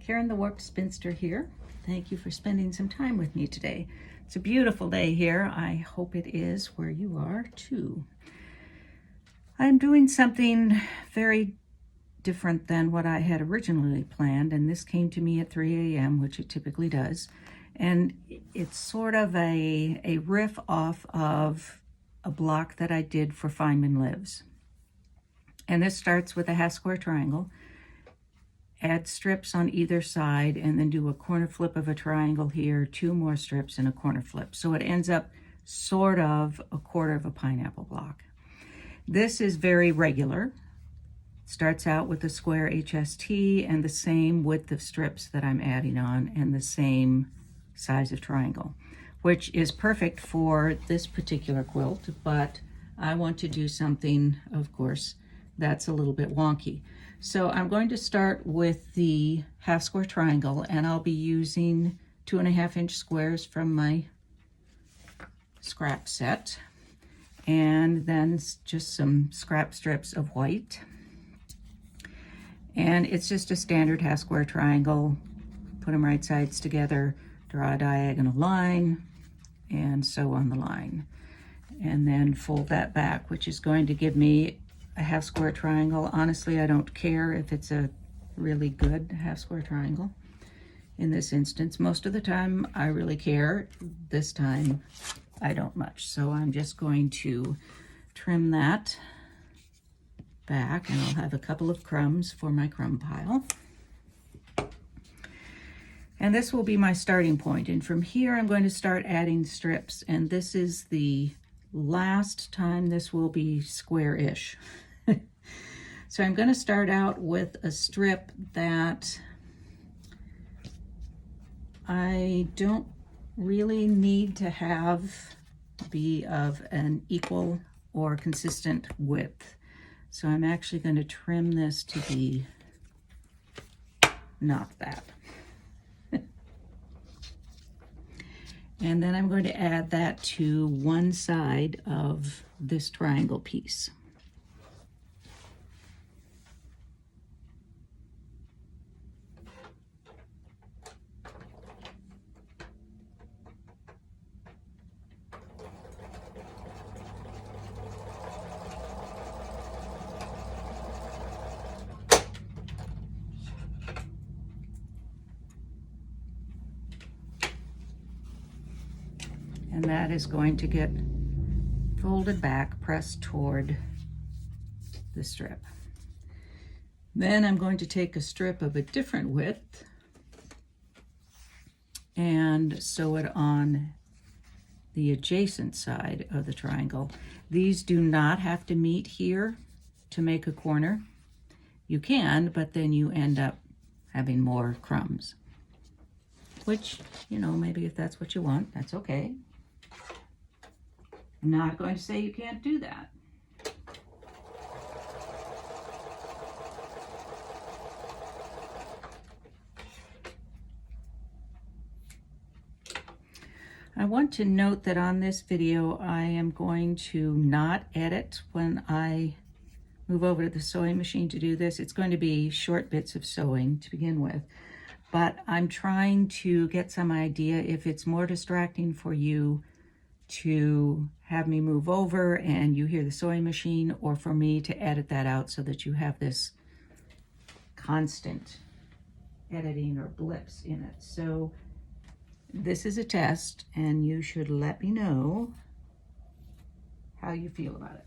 Karen the Warped Spinster here. Thank you for spending some time with me today. It's a beautiful day here. I hope it is where you are too. I'm doing something very different than what I had originally planned, and this came to me at 3 a.m., which it typically does. And it's sort of a riff off of a block that I did for Feynman Lives. And this starts with a half square triangle. Add strips on either side, and then do a corner flip of a triangle here, 2 more strips and a corner flip. So it ends up sort of a quarter of a pineapple block. This is very regular. Starts out with a square HST and the same width of strips that I'm adding on and the same size of triangle, which is perfect for this particular quilt, but I want to do something, of course, that's a little bit wonky. So I'm going to start with the half square triangle, and I'll be using 2.5-inch squares from my scrap set, and then just some scrap strips of white. And it's just a standard half square triangle. Put them right sides together, draw a diagonal line, and sew on the line. And then fold that back, which is going to give me a half square triangle. Honestly, I don't care if it's a really good half square triangle. In this instance, most of the time I really care. This time I don't much. So I'm just going to trim that back, and I'll have a couple of crumbs for my crumb pile. And this will be my starting point. And from here I'm going to start adding strips. And this is the last time this will be square-ish. So I'm going to start out with a strip that I don't really need to have be of an equal or consistent width. So I'm actually going to trim this to be not that. And then I'm going to add that to one side of this triangle piece. And that is going to get folded back, pressed toward the strip. Then I'm going to take a strip of a different width and sew it on the adjacent side of the triangle. These do not have to meet here to make a corner. You can, but then you end up having more crumbs, which, you know, maybe if that's what you want, that's okay. I'm not going to say you can't do that. I want to note that on this video, I am going to not edit when I move over to the sewing machine to do this. It's going to be short bits of sewing to begin with, but I'm trying to get some idea if it's more distracting for you to have me move over and you hear the sewing machine, or for me to edit that out so that you have this constant editing or blips in it. So this is a test, and you should let me know how you feel about it.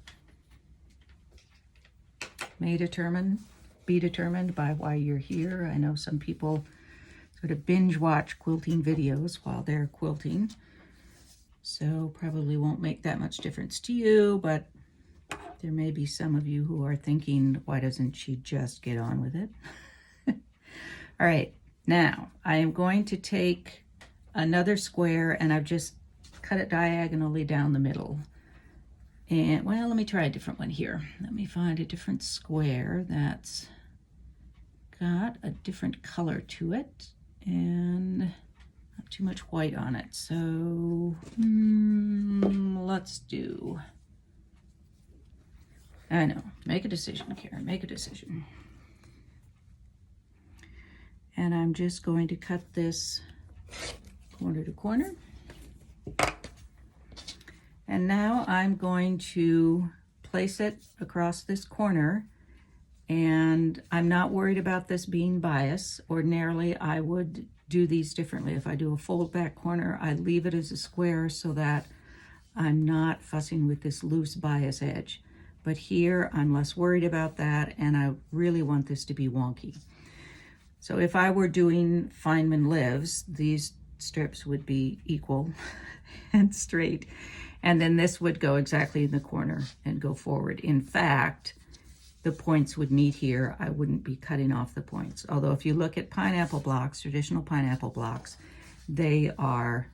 Be determined by why you're here. I know some people sort of binge watch quilting videos while they're quilting, so probably won't make that much difference to you, but there may be some of you who are thinking, why doesn't she just get on with it? All right, now I am going to take another square, and I've just cut it diagonally down the middle. And, well, let me try a different one here. Let me find a different square that's got a different color to it and not too much white on it. So let's do, I know, make a decision, Karen, make a decision. And And I'm just going to cut this corner to corner. And now I'm going to place it across this corner, and I'm not worried about this being bias. Ordinarily, I would do these differently. If I do a fold back corner, I leave it as a square so that I'm not fussing with this loose bias edge. But here, I'm less worried about that, and I really want this to be wonky. So if I were doing Feynman Lives, these strips would be equal and straight. And then this would go exactly in the corner and go forward. In fact, the points would meet here. I wouldn't be cutting off the points. Although if you look at pineapple blocks, traditional pineapple blocks, they are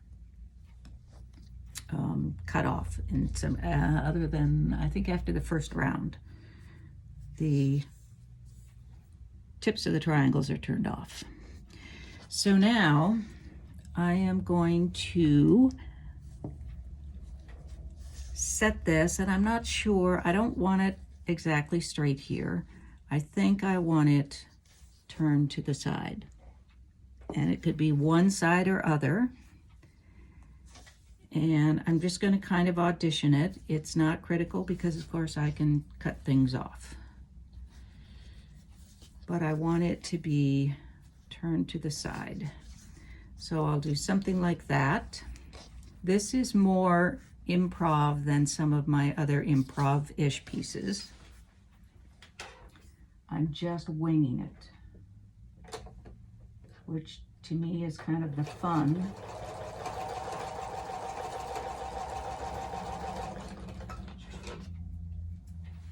cut off in some, other than, I think after the first round, the tips of the triangles are turned off. So now I am going to set this, and I'm not sure, I don't want it exactly straight here. I think I want it turned to the side, and it could be one side or other. And I'm just going to kind of audition it. It's not critical because of course I can cut things off, but I want it to be turned to the side. So I'll do something like that. This is more improv than some of my other improv-ish pieces. I'm just winging it, which to me is kind of the fun.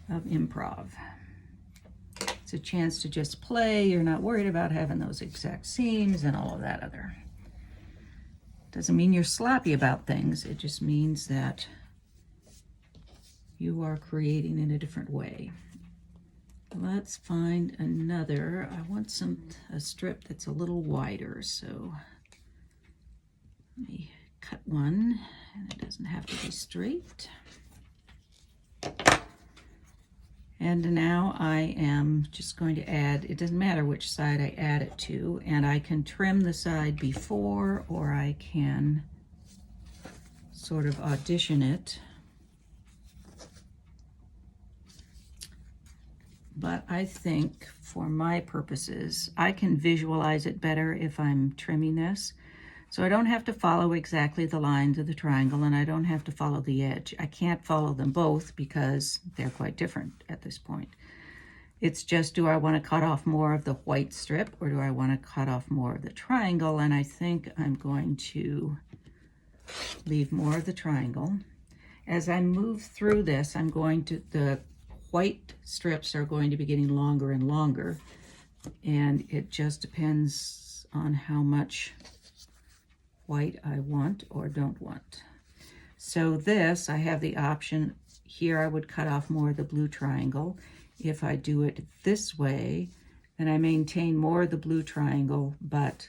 Of improv. It's a chance to just play. You're not worried about having those exact seams and all of that other. Doesn't mean you're sloppy about things. It just means that you are creating in a different way. Let's find another. I want a strip that's a little wider, so let me cut one, and it doesn't have to be straight. And now I am just going to add, it doesn't matter which side I add it to, and I can trim the side before, or I can sort of audition it. But I think for my purposes, I can visualize it better if I'm trimming this. So I don't have to follow exactly the lines of the triangle, and I don't have to follow the edge. I can't follow them both because they're quite different at this point. It's just, do I want to cut off more of the white strip, or do I want to cut off more of the triangle? And I think I'm going to leave more of the triangle. As I move through this, the white strips are going to be getting longer and longer, and it just depends on how much white I want or don't want. So this, I have the option here. I would cut off more of the blue triangle. If I do it this way, then I maintain more of the blue triangle, but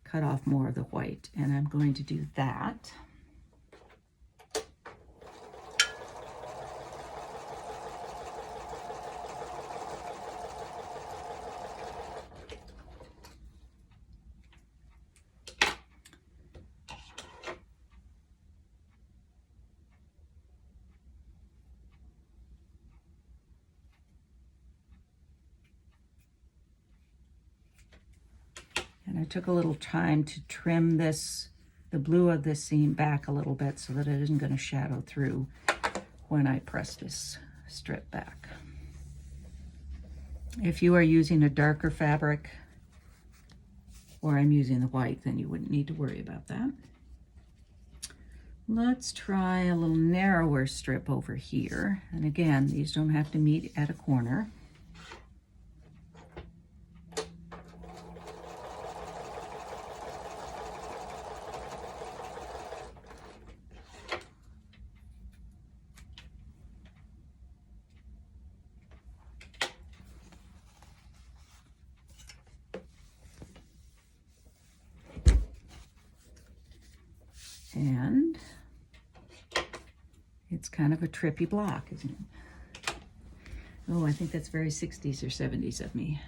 cut off more of the white. And I'm going to do that. And I took a little time to trim this, the blue of this seam back a little bit so that it isn't going to shadow through when I press this strip back. If you are using a darker fabric, or I'm using the white, then you wouldn't need to worry about that. Let's try a little narrower strip over here. And again, these don't have to meet at a corner. And it's kind of a trippy block, isn't it? Oh, I think that's very 60s or 70s of me.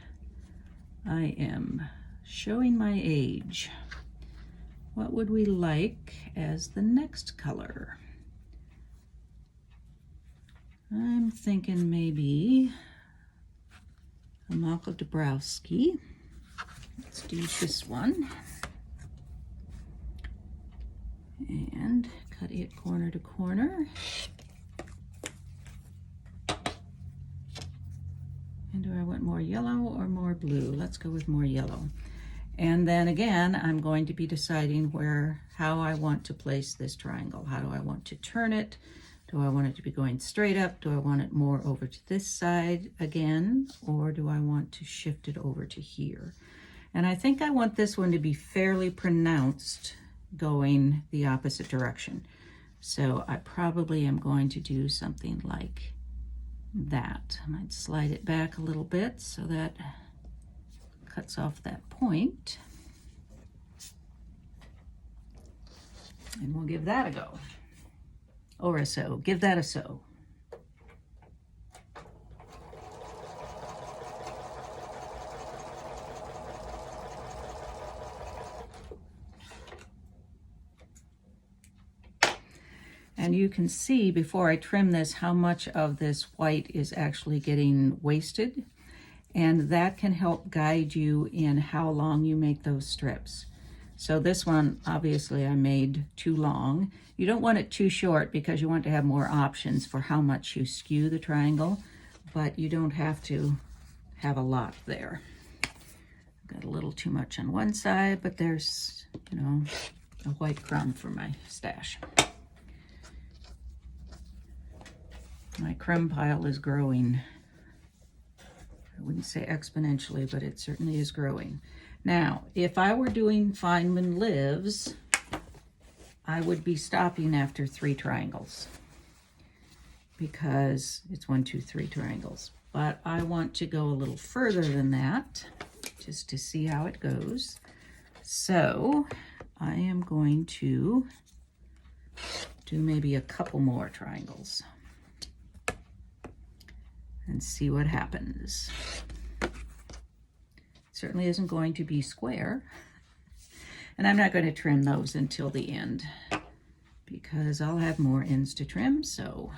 I am showing my age. What would we like as the next color? I'm thinking maybe a Malka Dabrowski. Let's do this one. And cut it corner to corner. And do I want more yellow or more blue? Let's go with more yellow. And then again, I'm going to be deciding how I want to place this triangle. How do I want to turn it? Do I want it to be going straight up? Do I want it more over to this side again? Or do I want to shift it over to here? And I think I want this one to be fairly pronounced going the opposite direction. So I probably am going to do something like that. I might slide it back a little bit so that cuts off that point. And we'll give that a go. Or a sew. Give that a sew. And you can see before I trim this how much of this white is actually getting wasted. And that can help guide you in how long you make those strips. So this one, obviously I made too long. You don't want it too short because you want to have more options for how much you skew the triangle, but you don't have to have a lot there. Got a little too much on one side, but there's, you know, a white crumb for my stash. My crumb pile is growing. I wouldn't say exponentially, but it certainly is growing. Now, if I were doing Feynman Lives, I would be stopping after 3 triangles because it's 1, 2, 3 triangles. But I want to go a little further than that just to see how it goes. So I am going to do maybe a couple more triangles and see what happens. Certainly isn't going to be square. And I'm not going to trim those until the end because I'll have more ends to trim, so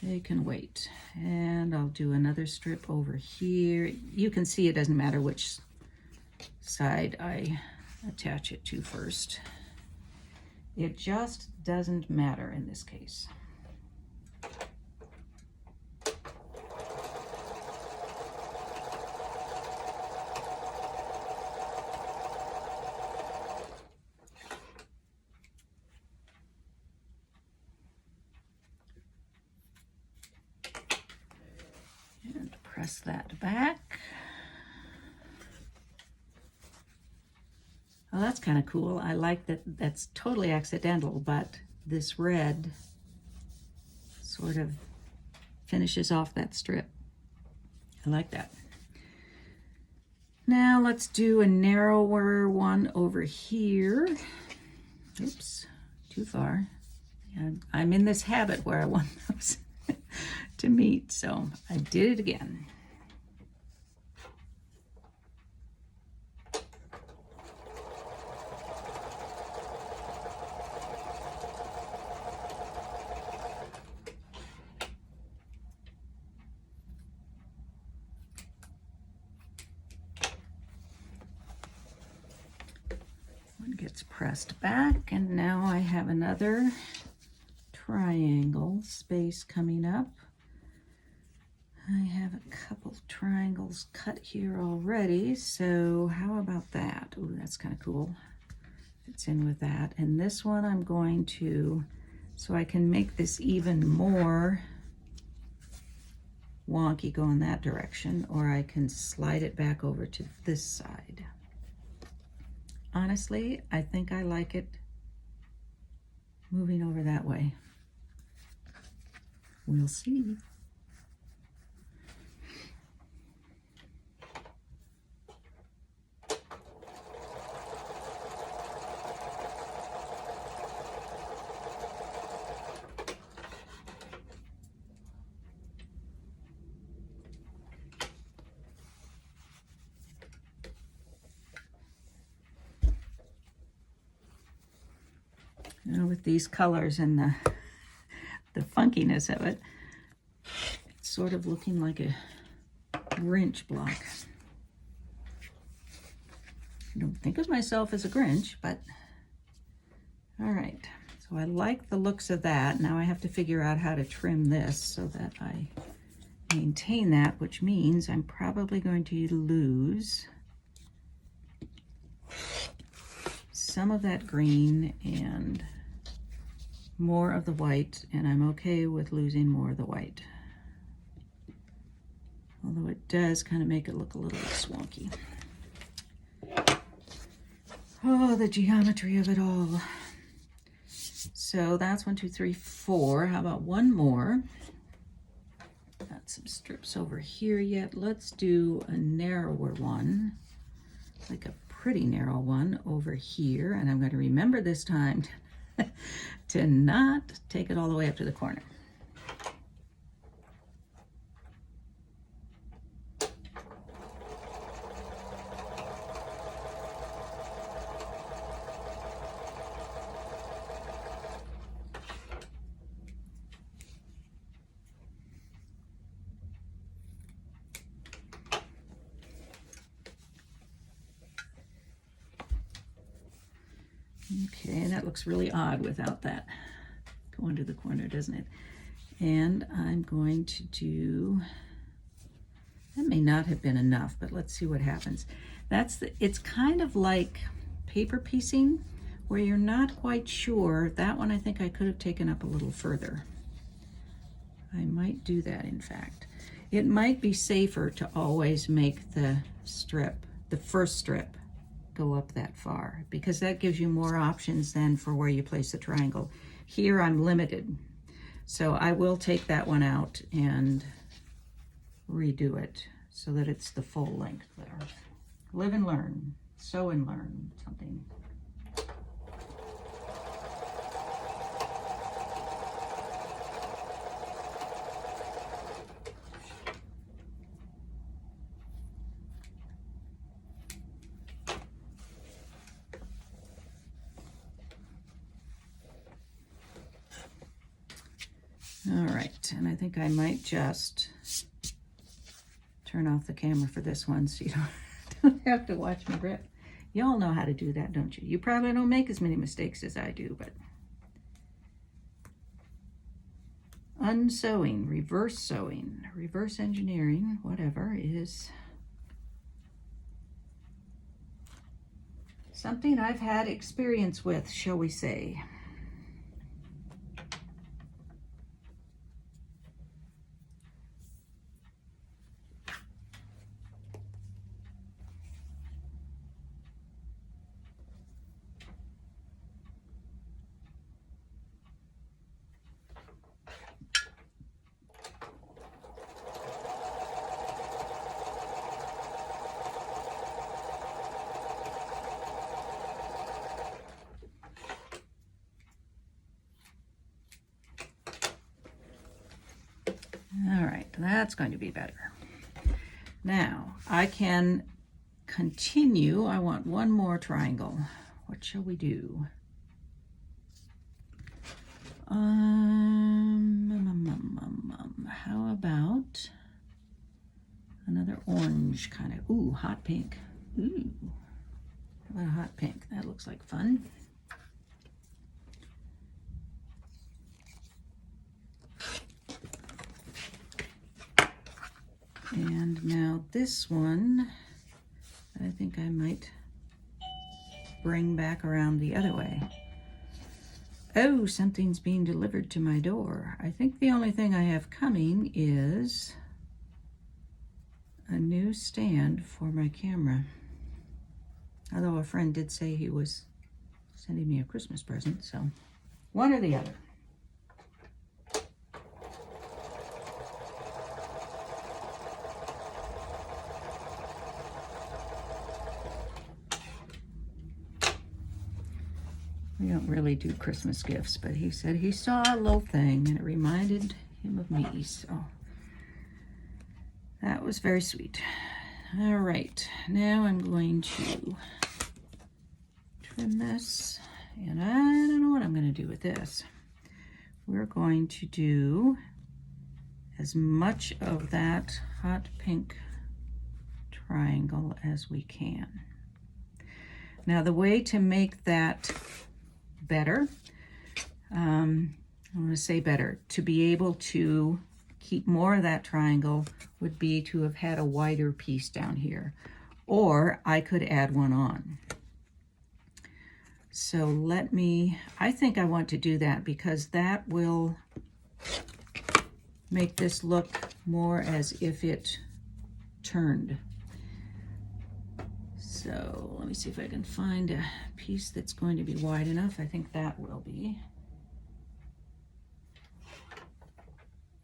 they can wait. And I'll do another strip over here. You can see it doesn't matter which side I attach it to first. It just doesn't matter in this case. Press that back. Well, that's kind of cool. I like that. That's totally accidental, but this red sort of finishes off that strip. I like that. Now let's do a narrower one over here. Oops, too far. I'm in this habit where I want those to meet, so I did it again. One gets pressed back, and now I have another triangle space coming up. I have a couple triangles cut here already, so how about that? Ooh, that's kind of cool. Fits in with that. And this one I'm going to, so I can make this even more wonky going that direction, or I can slide it back over to this side. Honestly, I think I like it moving over that way. We'll see. You know, with these colors and the funkiness of it, it's sort of looking like a Grinch block. I don't think of myself as a Grinch, but all right. So I like the looks of that. Now I have to figure out how to trim this so that I maintain that, which means I'm probably going to lose some of that green and more of the white, and I'm okay with losing more of the white. Although it does kind of make it look a little swanky. Oh, the geometry of it all. So that's 1, 2, 3, 4. How about one more? Got some strips over here yet. Let's do a narrower one, like a pretty narrow one over here. And I'm going to remember this time to not take it all the way up to the corner. Okay, and that looks really odd without that going to the corner, doesn't it? And I'm going to do, that may not have been enough, but let's see what happens. It's kind of like paper piecing, where you're not quite sure. That one I think I could have taken up a little further. I might do that, in fact. It might be safer to always make the first strip, go up that far, because that gives you more options then for where you place the triangle. Here I'm limited, so I will take that one out and redo it so that it's the full length there. Live and learn, sew and learn something. All right, and I think I might just turn off the camera for this one so you don't have to watch me rip. Y'all know how to do that, don't you? You probably don't make as many mistakes as I do, but unsewing, reverse engineering, whatever, is something I've had experience with, shall we say. All right, that's going to be better. Now, I can continue. I want one more triangle. What shall we do? How about another orange kind of, ooh, hot pink. Ooh, how about a hot pink? That looks like fun. And now this one, I think I might bring back around the other way. Oh, something's being delivered to my door. I think the only thing I have coming is a new stand for my camera. Although a friend did say he was sending me a Christmas present, so one or the other. We don't really do Christmas gifts, but he said he saw a little thing and it reminded him of me, so that was very sweet. All right, now I'm going to trim this And I don't know what I'm going to do with this. We're going to do as much of that hot pink triangle as we can. Now the way to make that better, I want to say better, to be able to keep more of that triangle would be to have had a wider piece down here, or I could add one on. So I think I want to do that because that will make this look more as if it turned. So let me see if I can find a piece that's going to be wide enough. I think that will be.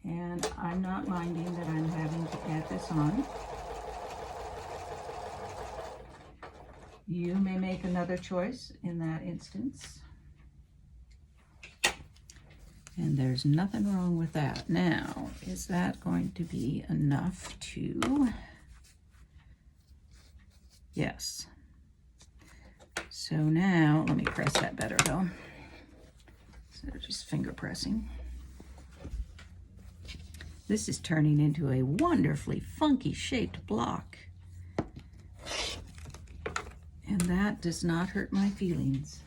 And I'm not minding that I'm having to add this on. You may make another choice in that instance. And there's nothing wrong with that. Now, is that going to be enough to... Yes. So now, let me press that better though. Instead of just finger pressing. This is turning into a wonderfully funky shaped block. And that does not hurt my feelings.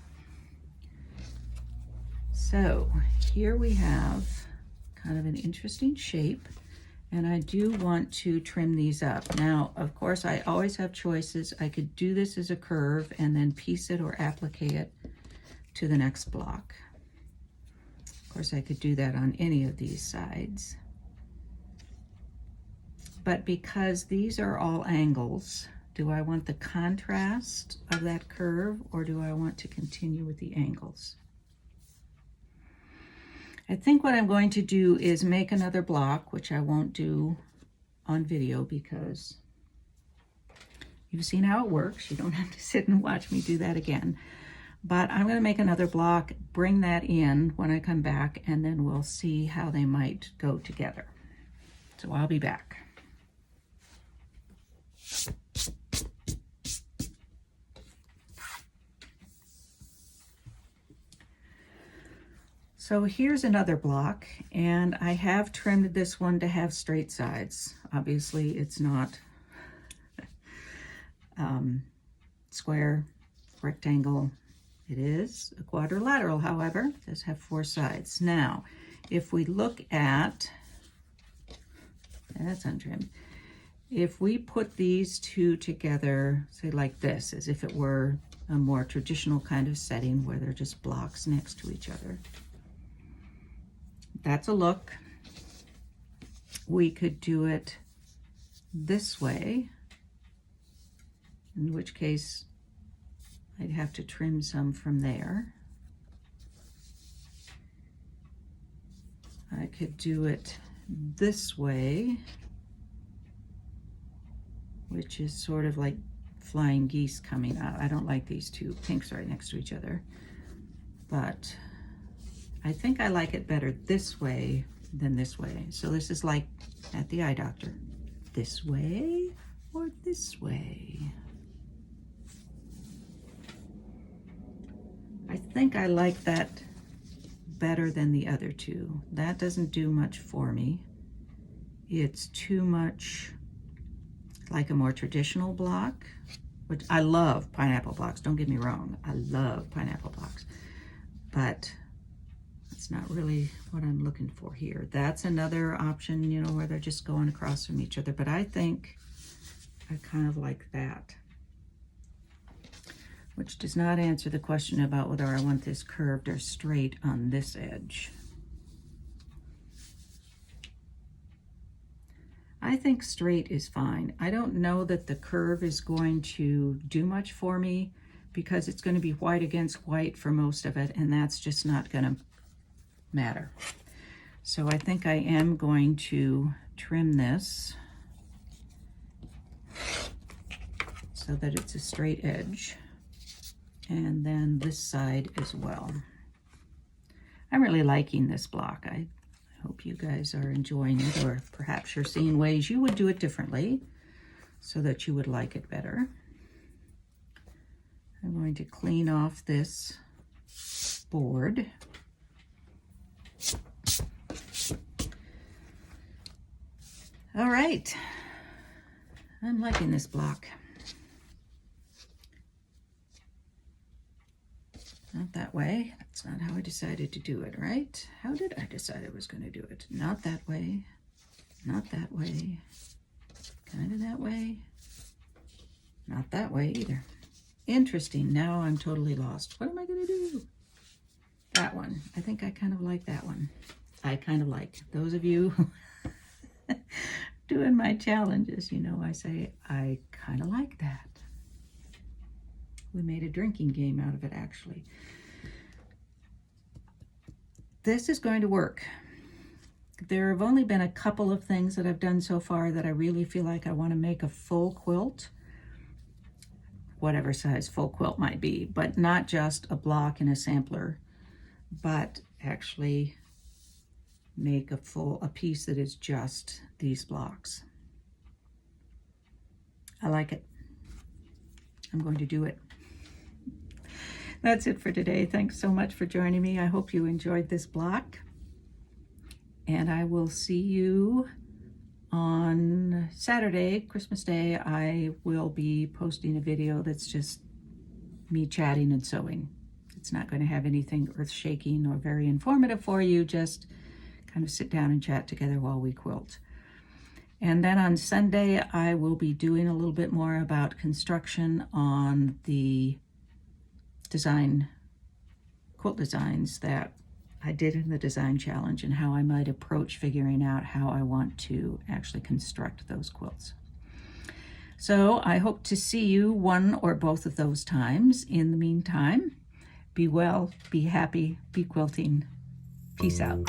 So here we have kind of an interesting shape, and I do want to trim these up. Now, of course, I always have choices. I could do this as a curve and then piece it or applique it to the next block. Of course, I could do that on any of these sides. But because these are all angles, do I want the contrast of that curve or do I want to continue with the angles? I think what I'm going to do is make another block, which I won't do on video because you've seen how it works. You don't have to sit and watch me do that again. But I'm going to make another block, bring that in when I come back, and then we'll see how they might go together. So I'll be back. So here's another block, and I have trimmed this one to have straight sides. Obviously, it's not square, rectangle. It is a quadrilateral, however. It does have 4 sides. Now, if we look at, that's untrimmed. If we put these two together, say like this, as if it were a more traditional kind of setting where they're just blocks next to each other. That's a look. We could do it this way, in which case I'd have to trim some from there. I could do it this way, which is sort of like flying geese coming out. I don't like these two pinks right next to each other, but I think I like it better this way than this way. So this is like at the eye doctor. This way or this way? I think I like that better than the other two. That doesn't do much for me. It's too much like a more traditional block, which I love pineapple blocks. Don't get me wrong. I love pineapple blocks, but it's not really what I'm looking for here. That's another option, you know, where they're just going across from each other. But I think I kind of like that, which does not answer the question about whether I want this curved or straight on this edge. I think straight is fine. I don't know that the curve is going to do much for me because it's going to be white against white for most of it, and that's just not going to matter. So I think I am going to trim this so that it's a straight edge, and then this side as well. I'm really liking this block. I hope you guys are enjoying it, or perhaps you're seeing ways you would do it differently so that you would like it better. I'm going to clean off this board. All right, I'm liking this block. Not that way. That's not how I decided to do it, right? How did I decide I was going to do it? Not that way. Not that way. Kind of that way. Not that way either. Interesting. Now I'm totally lost. What am I going to do? That one. I think I kind of like that one. I kind of like. Those of you doing my challenges, you know, I say, I kind of like that. We made a drinking game out of it, actually. This is going to work. There have only been a couple of things that I've done so far that I really feel like I want to make a full quilt, whatever size full quilt might be, but not just a block and a sampler, but actually make a piece that is just these blocks. I like it. I'm going to do it. That's it for today. Thanks so much for joining me. I hope you enjoyed this block. And I will see you on Saturday, Christmas Day. I will be posting a video that's just me chatting and sewing. It's not going to have anything earth-shaking or very informative for you. Just kind of sit down and chat together while we quilt. And then on Sunday, I will be doing a little bit more about construction on the quilt designs that I did in the design challenge and how I might approach figuring out how I want to actually construct those quilts. So I hope to see you one or both of those times. In the meantime, be well, be happy, be quilting. Peace out.